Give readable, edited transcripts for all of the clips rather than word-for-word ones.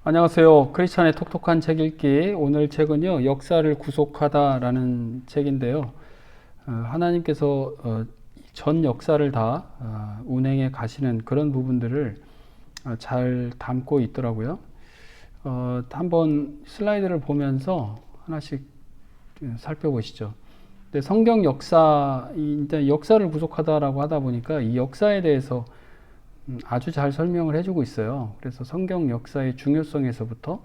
안녕하세요. 크리스찬의 톡톡한 책 읽기. 오늘 책은요, 역사를 구속하다라는 책인데요. 하나님께서 전 역사를 다 운행해 가시는 그런 부분들을 잘 담고 있더라고요. 한번 슬라이드를 보면서 하나씩 살펴보시죠. 근데 성경 역사, 이제 역사를 구속하다라고 하다 보니까 이 역사에 대해서 아주 잘 설명을 해주고 있어요. 그래서 성경 역사의 중요성에서부터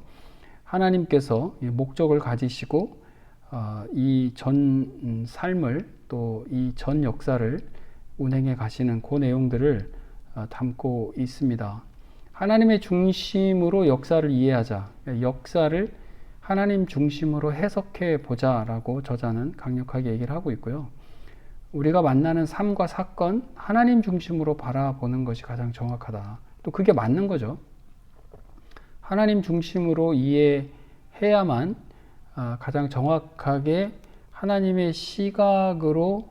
하나님께서 목적을 가지시고 이 전 삶을 또 이 전 역사를 운행해 가시는 그 내용들을 담고 있습니다. 하나님의 중심으로 역사를 이해하자. 역사를 하나님 중심으로 해석해 보자라고 저자는 강력하게 얘기를 하고 있고요. 우리가 만나는 삶과 사건, 하나님 중심으로 바라보는 것이 가장 정확하다. 또 그게 맞는 거죠. 하나님 중심으로 이해해야만 가장 정확하게 하나님의 시각으로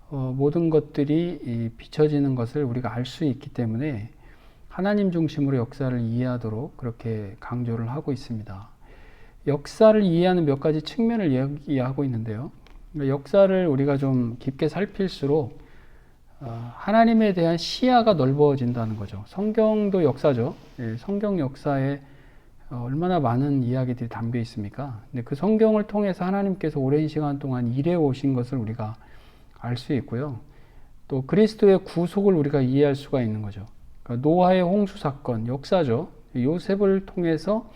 모든 것들이 비춰지는 것을 우리가 알 수 있기 때문에 하나님 중심으로 역사를 이해하도록 그렇게 강조를 하고 있습니다. 역사를 이해하는 몇 가지 측면을 이야기하고 있는데요. 역사를 우리가 좀 깊게 살필수록 하나님에 대한 시야가 넓어진다는 거죠. 성경도 역사죠. 성경 역사에 얼마나 많은 이야기들이 담겨 있습니까? 근데 그 성경을 통해서 하나님께서 오랜 시간 동안 일해 오신 것을 우리가 알 수 있고요. 또 그리스도의 구속을 우리가 이해할 수가 있는 거죠. 그러니까 노아의 홍수 사건, 역사죠. 요셉을 통해서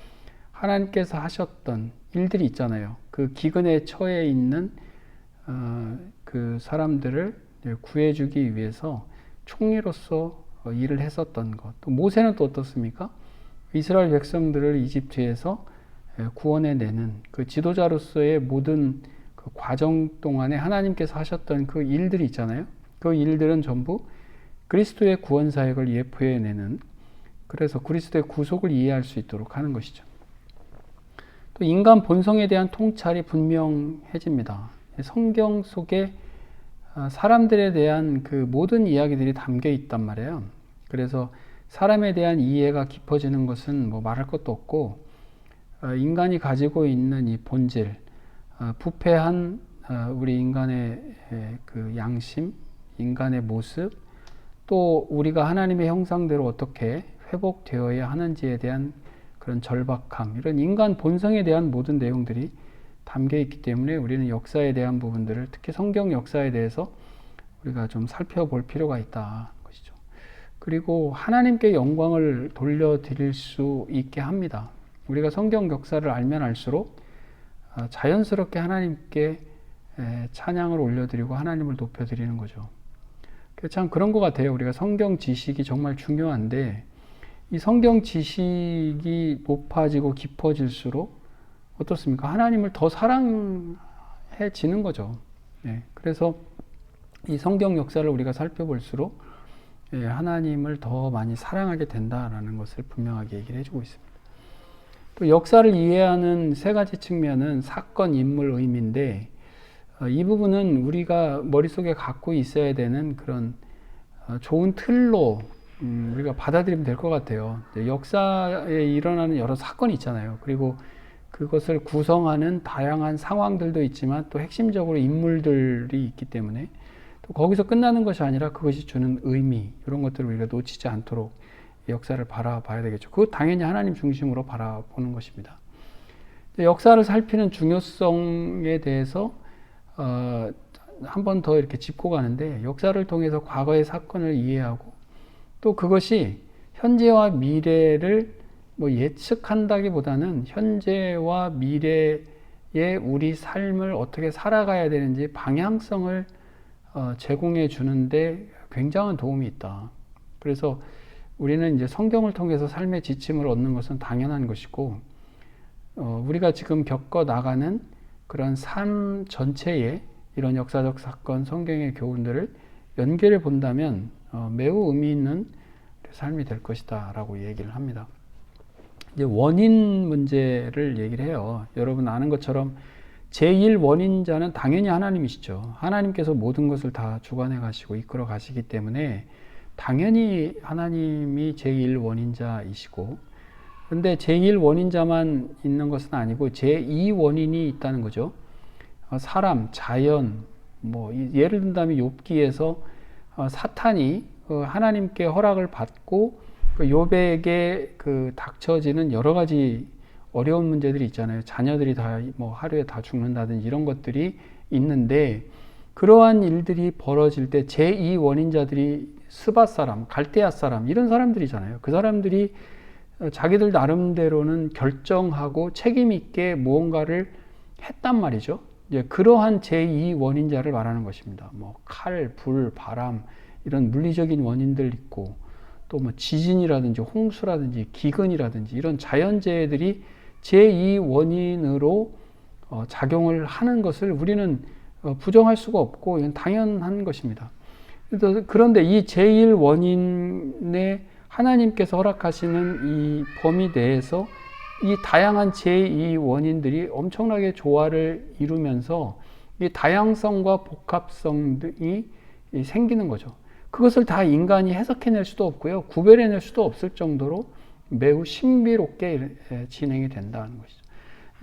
하나님께서 하셨던 일들이 있잖아요. 그 기근에 처해 있는 그 사람들을 구해주기 위해서 총리로서 일을 했었던 것. 또 모세는 또 어떻습니까? 이스라엘 백성들을 이집트에서 구원해내는 그 지도자로서의 모든 그 과정 동안에 하나님께서 하셨던 그 일들이 있잖아요. 그 일들은 전부 그리스도의 구원 사역을 예표해내는, 그래서 그리스도의 구속을 이해할 수 있도록 하는 것이죠. 또 인간 본성에 대한 통찰이 분명해집니다. 성경 속에 사람들에 대한 그 모든 이야기들이 담겨 있단 말이에요. 그래서 사람에 대한 이해가 깊어지는 것은 뭐 말할 것도 없고, 인간이 가지고 있는 이 본질, 부패한 우리 인간의 그 양심, 인간의 모습, 또 우리가 하나님의 형상대로 어떻게 회복되어야 하는지에 대한 그런 절박함, 이런 인간 본성에 대한 모든 내용들이 담겨 있기 때문에 우리는 역사에 대한 부분들을, 특히 성경 역사에 대해서 우리가 좀 살펴볼 필요가 있다 것이죠. 그리고 하나님께 영광을 돌려드릴 수 있게 합니다. 우리가 성경 역사를 알면 알수록 자연스럽게 하나님께 찬양을 올려드리고 하나님을 높여드리는 거죠. 참 그런 것 같아요. 우리가 성경 지식이 정말 중요한데, 이 성경 지식이 높아지고 깊어질수록 어떻습니까? 하나님을 더 사랑해지는 거죠. 그래서 이 성경 역사를 우리가 살펴볼수록 하나님을 더 많이 사랑하게 된다라는 것을 분명하게 얘기를 해주고 있습니다. 또 역사를 이해하는 세 가지 측면은 사건, 인물, 의미인데, 이 부분은 우리가 머릿속에 갖고 있어야 되는 그런 좋은 틀로 우리가 받아들이면 될 것 같아요. 역사에 일어나는 여러 사건이 있잖아요. 그리고 그것을 구성하는 다양한 상황들도 있지만 또 핵심적으로 인물들이 있기 때문에 또 거기서 끝나는 것이 아니라 그것이 주는 의미, 이런 것들을 우리가 놓치지 않도록 역사를 바라봐야 되겠죠. 그것 당연히 하나님 중심으로 바라보는 것입니다. 역사를 살피는 중요성에 대해서 한 번 더 이렇게 짚고 가는데, 역사를 통해서 과거의 사건을 이해하고 또 그것이 현재와 미래를 뭐 예측한다기보다는 현재와 미래의 우리 삶을 어떻게 살아가야 되는지 방향성을 제공해 주는데 굉장한 도움이 있다. 그래서 우리는 이제 성경을 통해서 삶의 지침을 얻는 것은 당연한 것이고, 우리가 지금 겪어 나가는 그런 삶 전체에 이런 역사적 사건, 성경의 교훈들을 연결해 본다면 매우 의미 있는 삶이 될 것이다 라고 얘기를 합니다. 이제 원인 문제를 얘기를 해요. 여러분 아는 것처럼 제1 원인자는 당연히 하나님이시죠. 하나님께서 모든 것을 다 주관해 가시고 이끌어 가시기 때문에 당연히 하나님이 제1 원인자이시고, 근데 제1원인자만 있는 것은 아니고 제2원인이 있다는 거죠. 사람, 자연, 예를 든다면 욥기에서 사탄이 하나님께 허락을 받고 욥에게 닥쳐지는 여러 가지 어려운 문제들이 있잖아요. 자녀들이 다 하루에 다 죽는다든지 이런 것들이 있는데, 그러한 일들이 벌어질 때 제2원인자들이 스바 사람, 갈대아 사람 이런 사람들이잖아요. 그 사람들이 자기들 나름대로는 결정하고 책임 있게 무언가를 했단 말이죠. 그러한 제2원인자를 말하는 것입니다. 칼, 불, 바람 이런 물리적인 원인들 있고, 또 지진이라든지 홍수라든지 기근이라든지 이런 자연재해들이 제2원인으로 작용을 하는 것을 우리는 부정할 수가 없고 이건 당연한 것입니다. 그런데 이 제1원인에 하나님께서 허락하시는 이 범위 내에서 이 다양한 제2원인들이 엄청나게 조화를 이루면서 이 다양성과 복합성이 생기는 거죠. 그것을 다 인간이 해석해낼 수도 없고요. 구별해낼 수도 없을 정도로 매우 신비롭게 진행이 된다는 것이죠.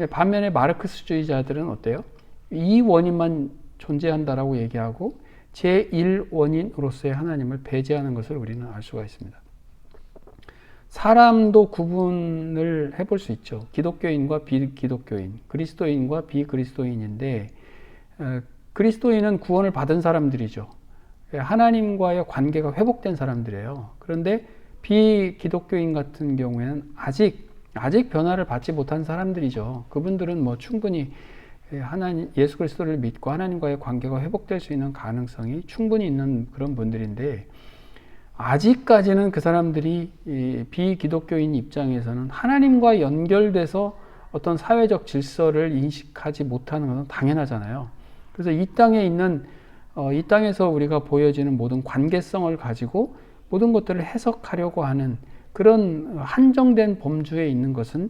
반면에 마르크스주의자들은 어때요? 이 원인만 존재한다라고 얘기하고 제1원인으로서의 하나님을 배제하는 것을 우리는 알 수가 있습니다. 사람도 구분을 해볼 수 있죠. 기독교인과 비기독교인, 그리스도인과 비그리스도인인데, 그리스도인은 구원을 받은 사람들이죠. 하나님과의 관계가 회복된 사람들이에요. 그런데 비기독교인 같은 경우에는 아직 변화를 받지 못한 사람들이죠. 그분들은 충분히 예수 그리스도를 믿고 하나님과의 관계가 회복될 수 있는 가능성이 충분히 있는 그런 분들인데, 아직까지는 그 사람들이 비기독교인 입장에서는 하나님과 연결돼서 어떤 사회적 질서를 인식하지 못하는 것은 당연하잖아요. 그래서 이 땅에서 우리가 보여지는 모든 관계성을 가지고 모든 것들을 해석하려고 하는 그런 한정된 범주에 있는 것은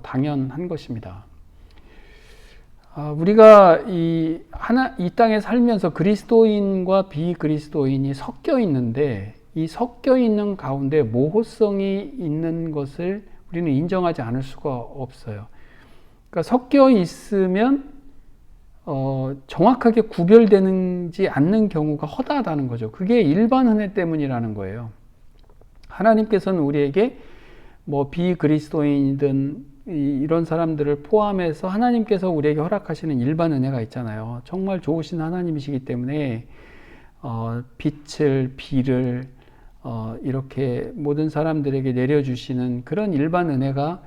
당연한 것입니다. 우리가 이 땅에 살면서 그리스도인과 비그리스도인이 섞여 있는데, 이 섞여 있는 가운데 모호성이 있는 것을 우리는 인정하지 않을 수가 없어요. 그러니까 섞여 있으면 정확하게 구별되지 않는 경우가 허다하다는 거죠. 그게 일반 은혜 때문이라는 거예요. 하나님께서는 우리에게 비그리스도인이든 이런 사람들을 포함해서 하나님께서 우리에게 허락하시는 일반 은혜가 있잖아요. 정말 좋으신 하나님이시기 때문에 빛을, 비를 이렇게 모든 사람들에게 내려주시는 그런 일반 은혜가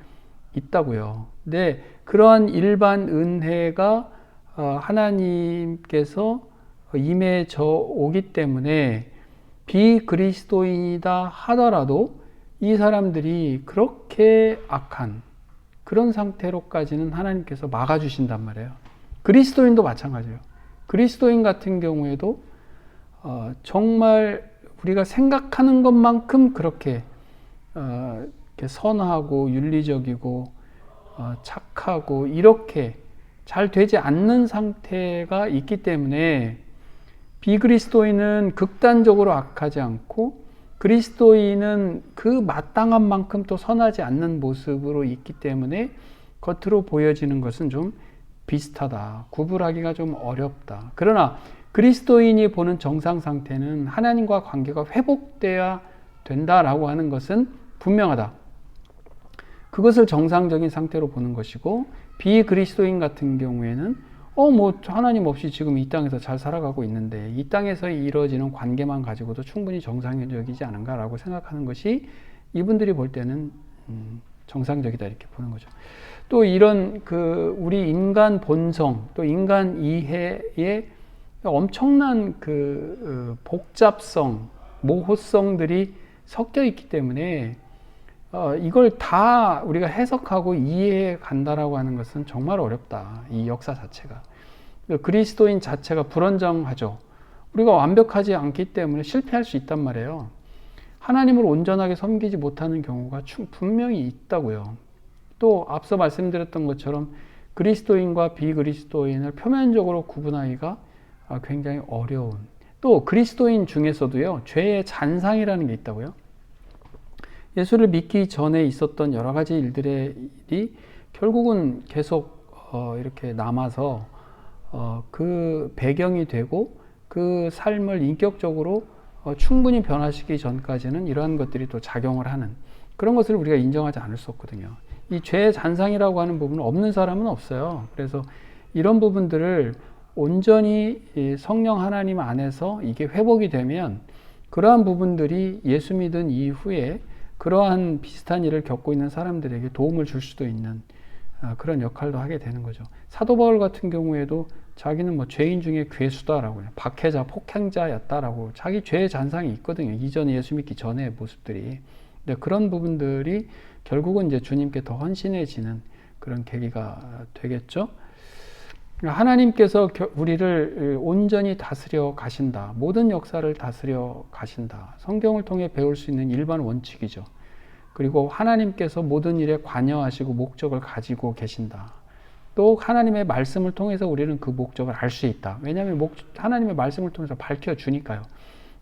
있다고요. 근데 그러한 일반 은혜가 하나님께서 임해져 오기 때문에 비그리스도인이다 하더라도 이 사람들이 그렇게 악한 그런 상태로까지는 하나님께서 막아주신단 말이에요. 그리스도인도 마찬가지예요. 그리스도인 같은 경우에도 정말 우리가 생각하는 것만큼 그렇게 선하고 윤리적이고 착하고 이렇게 잘 되지 않는 상태가 있기 때문에 비그리스도인은 극단적으로 악하지 않고 그리스도인은 그 마땅한 만큼 또 선하지 않는 모습으로 있기 때문에 겉으로 보여지는 것은 좀 비슷하다. 구분하기가 좀 어렵다. 그러나 그리스도인이 보는 정상 상태는 하나님과 관계가 회복돼야 된다라고 하는 것은 분명하다. 그것을 정상적인 상태로 보는 것이고, 비그리스도인 같은 경우에는 하나님 없이 지금 이 땅에서 잘 살아가고 있는데 이 땅에서 이루어지는 관계만 가지고도 충분히 정상적이지 않은가라고 생각하는 것이 이분들이 볼 때는 정상적이다 이렇게 보는 거죠. 또 이런 우리 인간 본성, 또 인간 이해의 엄청난 복잡성, 모호성들이 섞여 있기 때문에 이걸 다 우리가 해석하고 이해해 간다라고 하는 것은 정말 어렵다. 이 역사 자체가. 그리스도인 자체가 불완전하죠. 우리가 완벽하지 않기 때문에 실패할 수 있단 말이에요. 하나님을 온전하게 섬기지 못하는 경우가 분명히 있다고요. 또 앞서 말씀드렸던 것처럼 그리스도인과 비그리스도인을 표면적으로 구분하기가 굉장히 어려운, 또 그리스도인 중에서도요, 죄의 잔상이라는 게 있다고요. 예수를 믿기 전에 있었던 여러 가지 일들이 결국은 계속 이렇게 남아서 그 배경이 되고 그 삶을 인격적으로 충분히 변화시키기 전까지는 이러한 것들이 또 작용을 하는 그런 것을 우리가 인정하지 않을 수 없거든요. 이 죄의 잔상이라고 하는 부분은 없는 사람은 없어요. 그래서 이런 부분들을 온전히 성령 하나님 안에서 이게 회복이 되면 그러한 부분들이 예수 믿은 이후에 그러한 비슷한 일을 겪고 있는 사람들에게 도움을 줄 수도 있는 그런 역할도 하게 되는 거죠. 사도 바울 같은 경우에도 자기는 뭐 죄인 중에 괴수다라고 해요. 박해자, 폭행자였다라고 자기 죄의 잔상이 있거든요. 이전에 예수 믿기 전의 모습들이. 근데 그런 부분들이 결국은 이제 주님께 더 헌신해지는 그런 계기가 되겠죠. 하나님께서 우리를 온전히 다스려 가신다. 모든 역사를 다스려 가신다. 성경을 통해 배울 수 있는 일반 원칙이죠. 그리고 하나님께서 모든 일에 관여하시고 목적을 가지고 계신다. 또 하나님의 말씀을 통해서 우리는 그 목적을 알 수 있다. 왜냐하면 하나님의 말씀을 통해서 밝혀주니까요.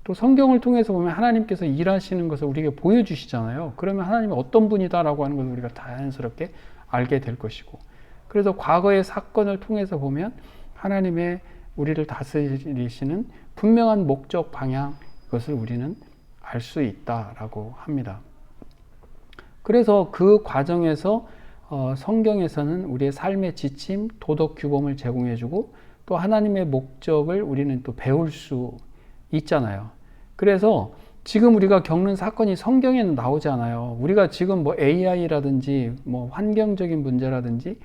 또 성경을 통해서 보면 하나님께서 일하시는 것을 우리에게 보여주시잖아요. 그러면 하나님이 어떤 분이다라고 하는 것을 우리가 자연스럽게 알게 될 것이고, 그래서 과거의 사건을 통해서 보면 하나님의 우리를 다스리시는 분명한 목적 방향, 그것을 우리는 알 수 있다라고 합니다. 그래서 그 과정에서 성경에서는 우리의 삶의 지침, 도덕 규범을 제공해주고 또 하나님의 목적을 우리는 또 배울 수 있잖아요. 그래서 지금 우리가 겪는 사건이 성경에는 나오지 않아요. 우리가 지금 뭐 AI라든지 뭐 환경적인 문제라든지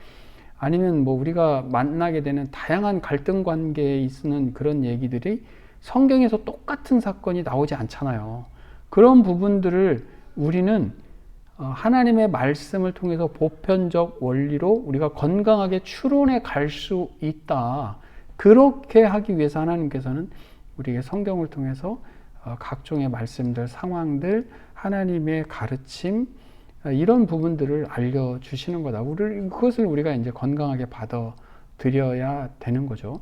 아니면 뭐 우리가 만나게 되는 다양한 갈등 관계에 있는 그런 얘기들이 성경에서 똑같은 사건이 나오지 않잖아요. 그런 부분들을 우리는 하나님의 말씀을 통해서 보편적 원리로 우리가 건강하게 추론해 갈 수 있다. 그렇게 하기 위해서 하나님께서는 우리에게 성경을 통해서 각종의 말씀들, 상황들, 하나님의 가르침, 이런 부분들을 알려주시는 거다. 그것을 우리가 이제 건강하게 받아들여야 되는 거죠.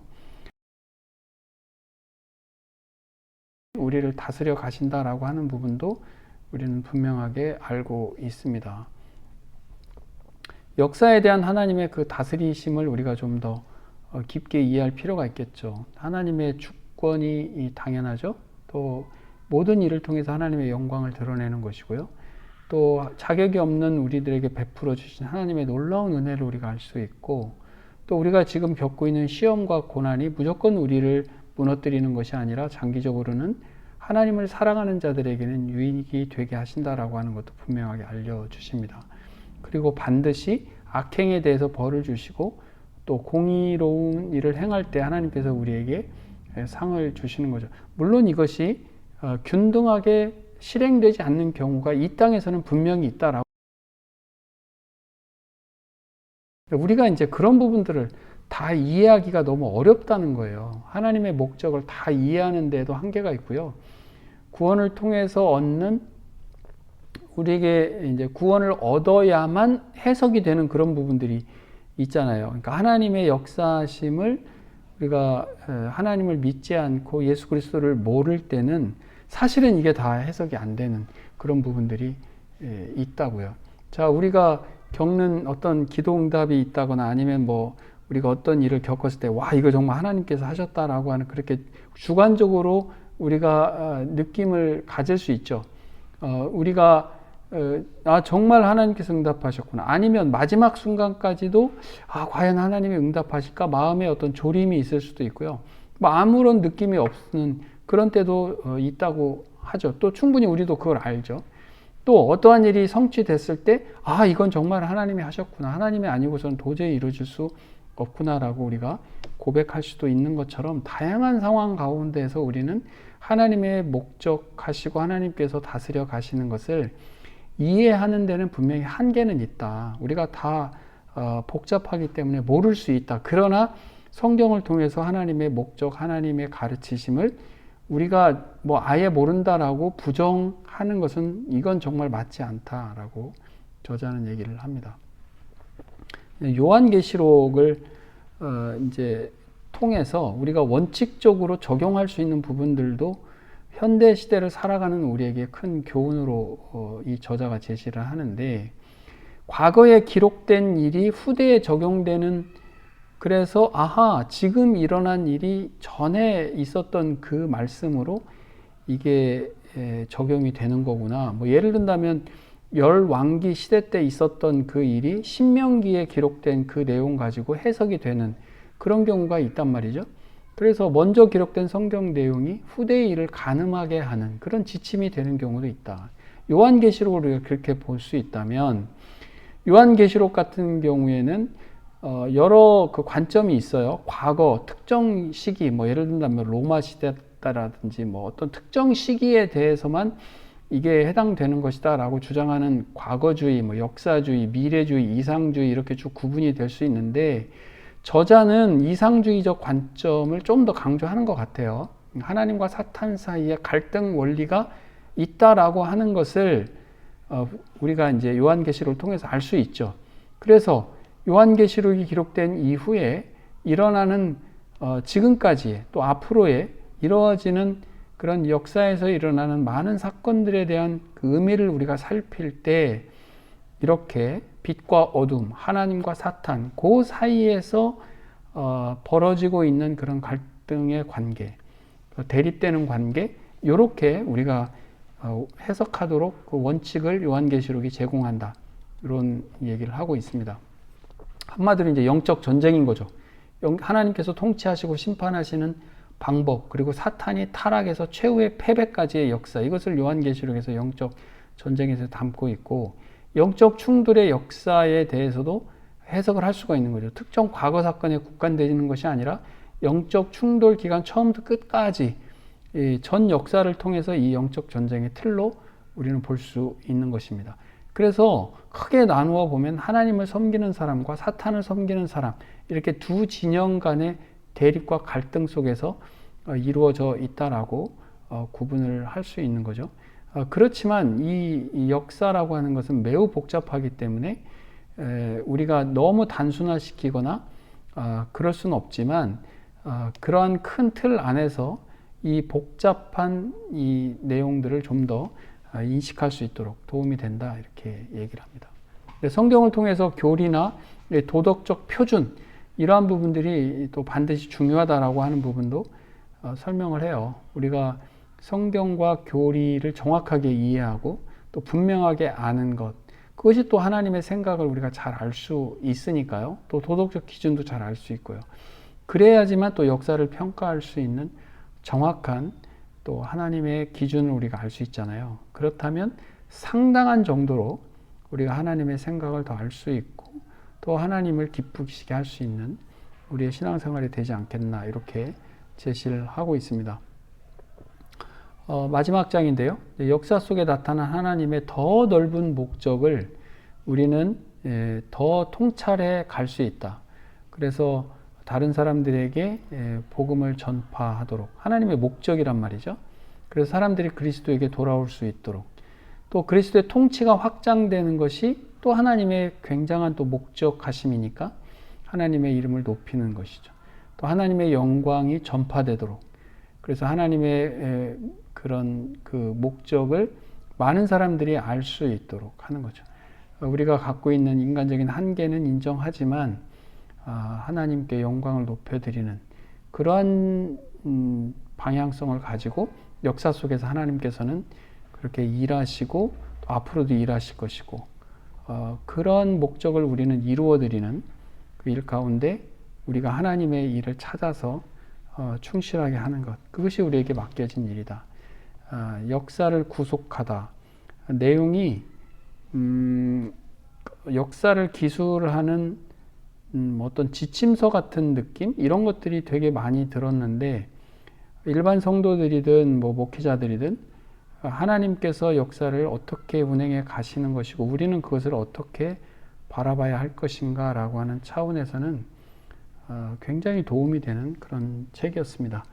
우리를 다스려 가신다라고 하는 부분도 우리는 분명하게 알고 있습니다. 역사에 대한 하나님의 그 다스리심을 우리가 좀 더 깊게 이해할 필요가 있겠죠. 하나님의 주권이 당연하죠. 또 모든 일을 통해서 하나님의 영광을 드러내는 것이고요. 또 자격이 없는 우리들에게 베풀어 주신 하나님의 놀라운 은혜를 우리가 알 수 있고, 또 우리가 지금 겪고 있는 시험과 고난이 무조건 우리를 무너뜨리는 것이 아니라 장기적으로는 하나님을 사랑하는 자들에게는 유익이 되게 하신다라고 하는 것도 분명하게 알려주십니다. 그리고 반드시 악행에 대해서 벌을 주시고 또 공의로운 일을 행할 때 하나님께서 우리에게 상을 주시는 거죠. 물론 이것이 균등하게 실행되지 않는 경우가 이 땅에서는 분명히 있다라고. 우리가 이제 그런 부분들을 다 이해하기가 너무 어렵다는 거예요. 하나님의 목적을 다 이해하는 데에도 한계가 있고요. 구원을 통해서 얻는, 우리에게 이제 구원을 얻어야만 해석이 되는 그런 부분들이 있잖아요. 그러니까 하나님의 역사심을 우리가 하나님을 믿지 않고 예수 그리스도를 모를 때는 사실은 이게 다 해석이 안 되는 그런 부분들이 있다고요. 자, 우리가 겪는 어떤 기도 응답이 있다거나 아니면 뭐 우리가 어떤 일을 겪었을 때 와, 이거 정말 하나님께서 하셨다라고 하는 그렇게 주관적으로 우리가 느낌을 가질 수 있죠. 우리가 정말 하나님께서 응답하셨구나. 아니면 마지막 순간까지도 과연 하나님이 응답하실까? 마음에 어떤 조림이 있을 수도 있고요. 뭐 아무런 느낌이 없는 그런 때도 있다고 하죠. 또 충분히 우리도 그걸 알죠. 또 어떠한 일이 성취됐을 때 이건 정말 하나님이 하셨구나. 하나님이 아니고서는 도저히 이루어질 수 없구나라고 우리가 고백할 수도 있는 것처럼 다양한 상황 가운데에서 우리는 하나님의 목적하시고 하나님께서 다스려 가시는 것을 이해하는 데는 분명히 한계는 있다. 우리가 다 복잡하기 때문에 모를 수 있다. 그러나 성경을 통해서 하나님의 목적, 하나님의 가르치심을 우리가 뭐 아예 모른다라고 부정하는 것은 이건 정말 맞지 않다라고 저자는 얘기를 합니다. 요한계시록을 이제 통해서 우리가 원칙적으로 적용할 수 있는 부분들도 현대 시대를 살아가는 우리에게 큰 교훈으로 이 저자가 제시를 하는데, 과거에 기록된 일이 후대에 적용되는, 그래서 아하, 지금 일어난 일이 전에 있었던 그 말씀으로 이게 적용이 되는 거구나. 뭐 예를 든다면 열왕기 시대 때 있었던 그 일이 신명기에 기록된 그 내용 가지고 해석이 되는 그런 경우가 있단 말이죠. 그래서 먼저 기록된 성경 내용이 후대의 일을 가늠하게 하는 그런 지침이 되는 경우도 있다. 요한계시록을 우리가 그렇게 볼 수 있다면, 요한계시록 같은 경우에는 여러 그 관점이 있어요. 과거 특정 시기, 뭐 예를 들면 로마 시대라든지 뭐 어떤 특정 시기에 대해서만 이게 해당되는 것이다 라고 주장하는 과거주의, 뭐 역사주의, 미래주의, 이상주의 이렇게 쭉 구분이 될 수 있는데, 저자는 이상주의적 관점을 좀 더 강조하는 것 같아요. 하나님과 사탄 사이에 갈등 원리가 있다라고 하는 것을 우리가 이제 요한계시록을 통해서 알 수 있죠. 그래서 요한계시록이 기록된 이후에 일어나는 지금까지 또 앞으로의 이루어지는 그런 역사에서 일어나는 많은 사건들에 대한 그 의미를 우리가 살필 때, 이렇게 빛과 어둠, 하나님과 사탄, 그 사이에서 벌어지고 있는 그런 갈등의 관계, 대립되는 관계, 이렇게 우리가 해석하도록 그 원칙을 요한계시록이 제공한다, 이런 얘기를 하고 있습니다. 한마디로 이제 영적 전쟁인 거죠. 하나님께서 통치하시고 심판하시는 방법, 그리고 사탄이 타락해서 최후의 패배까지의 역사, 이것을 요한계시록에서 영적 전쟁에서 담고 있고, 영적 충돌의 역사에 대해서도 해석을 할 수가 있는 거죠. 특정 과거 사건에 국한되는 것이 아니라 영적 충돌 기간 처음부터 끝까지 전 역사를 통해서 이 영적 전쟁의 틀로 우리는 볼 수 있는 것입니다. 그래서 크게 나누어 보면 하나님을 섬기는 사람과 사탄을 섬기는 사람, 이렇게 두 진영 간의 대립과 갈등 속에서 이루어져 있다라고 구분을 할 수 있는 거죠. 그렇지만 이 역사라고 하는 것은 매우 복잡하기 때문에 우리가 너무 단순화시키거나 그럴 수는 없지만, 그러한 큰 틀 안에서 이 복잡한 이 내용들을 좀 더 인식할 수 있도록 도움이 된다, 이렇게 얘기를 합니다. 성경을 통해서 교리나 도덕적 표준, 이러한 부분들이 또 반드시 중요하다라고 하는 부분도 설명을 해요. 우리가 성경과 교리를 정확하게 이해하고 또 분명하게 아는 것, 그것이 또 하나님의 생각을 우리가 잘 알 수 있으니까요. 또 도덕적 기준도 잘 알 수 있고요. 그래야지만 또 역사를 평가할 수 있는 정확한 또 하나님의 기준을 우리가 알 수 있잖아요. 그렇다면 상당한 정도로 우리가 하나님의 생각을 더 알 수 있고 또 하나님을 기쁘시게 할 수 있는 우리의 신앙생활이 되지 않겠나, 이렇게 제시를 하고 있습니다. 마지막 장인데요. 역사 속에 나타난 하나님의 더 넓은 목적을 우리는 더 통찰해 갈 수 있다. 그래서 다른 사람들에게 복음을 전파하도록, 하나님의 목적이란 말이죠. 그래서 사람들이 그리스도에게 돌아올 수 있도록, 또 그리스도의 통치가 확장되는 것이 또 하나님의 굉장한 또 목적하심이니까 하나님의 이름을 높이는 것이죠. 또 하나님의 영광이 전파되도록, 그래서 하나님의 그런 그 목적을 많은 사람들이 알 수 있도록 하는 거죠. 우리가 갖고 있는 인간적인 한계는 인정하지만 하나님께 영광을 높여드리는 그러한 방향성을 가지고 역사 속에서 하나님께서는 그렇게 일하시고 또 앞으로도 일하실 것이고, 그런 목적을 우리는 이루어드리는 그 일 가운데 우리가 하나님의 일을 찾아서 충실하게 하는 것, 그것이 우리에게 맡겨진 일이다. 역사를 구속하다. 내용이 역사를 기술하는 어떤 지침서 같은 느낌, 이런 것들이 되게 많이 들었는데, 일반 성도들이든 뭐 목회자들이든 하나님께서 역사를 어떻게 운행해 가시는 것이고 우리는 그것을 어떻게 바라봐야 할 것인가 라고 하는 차원에서는 굉장히 도움이 되는 그런 책이었습니다.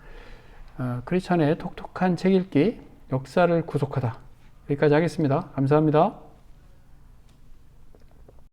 크리스천의 톡톡한 책 읽기, 역사를 구속하다. 여기까지 하겠습니다. 감사합니다.